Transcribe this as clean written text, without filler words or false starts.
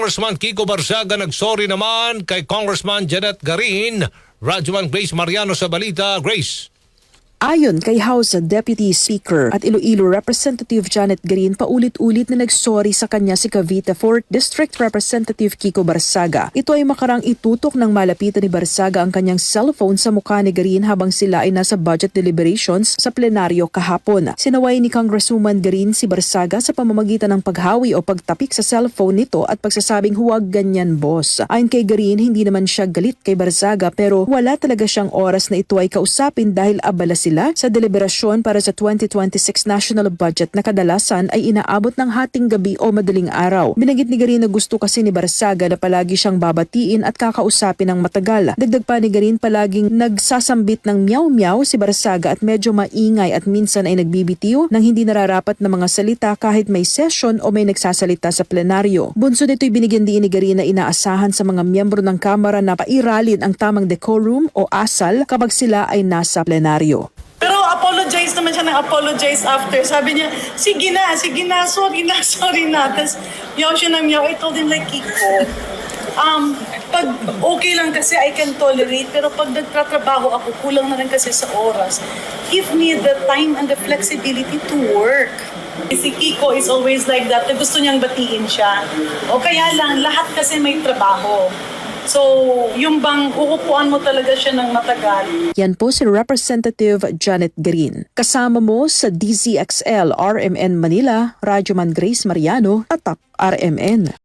Congressman Kiko Barzaga nagsorry naman kay Congressman Janet Garin. Radyoman Grace Mariano sa balita. Grace. Ayon kay House Deputy Speaker at Iloilo Representative Janet Garin, paulit-ulit na nagsorry sa kanya si Cavite 4th District Representative Kiko Barzaga. Ito ay makarang itutok ng malapitan ni Barzaga ang kanyang cellphone sa mukha ni Garin habang sila ay nasa budget deliberations sa plenaryo kahapon. Sinaway ni Congresswoman Garin si Barzaga sa pamamagitan ng paghawi o pagtapik sa cellphone nito at pagsasabing huwag ganyan boss. Ayon kay Garin, hindi naman siya galit kay Barzaga pero wala talaga siyang oras na ito ay kausapin dahil abala sila sa deliberasyon para sa 2026 national budget na kadalasan ay inaabot ng hating gabi o madaling araw. Binanggit ni Garin na gusto kasi ni Barzaga na palagi siyang babatiin at kakausapin ng matagal. Dagdag pa ni Garin, palaging nagsasambit ng meow-meow si Barzaga at medyo maingay at minsan ay nagbibitiw ng hindi nararapat na mga salita kahit may session o may nagsasalita sa plenaryo. Bunso nito'y binigyan din ni Garin na inaasahan sa mga miyembro ng Kamara na pairalin ang tamang decorum o asal kapag sila ay nasa plenaryo. Pero apologize naman siya ng apologize after. Sabi niya, sige na, sorry na. Tapos miyaw siya ng miyaw. I told him like, Kiko, pag okay lang kasi I can tolerate, pero pag nagtatrabaho ako, kulang na rin kasi sa oras. Give me the time and the flexibility to work. Si Kiko is always like that, na gusto niyang batiin siya. O kaya lang, lahat kasi may trabaho. So, yung bang uupuan mo talaga siya ng matagal. Yan po si Representative Janet Garin. Kasama mo sa DZXL RMN Manila, Radyoman Grace Mariano, Tatak RMN.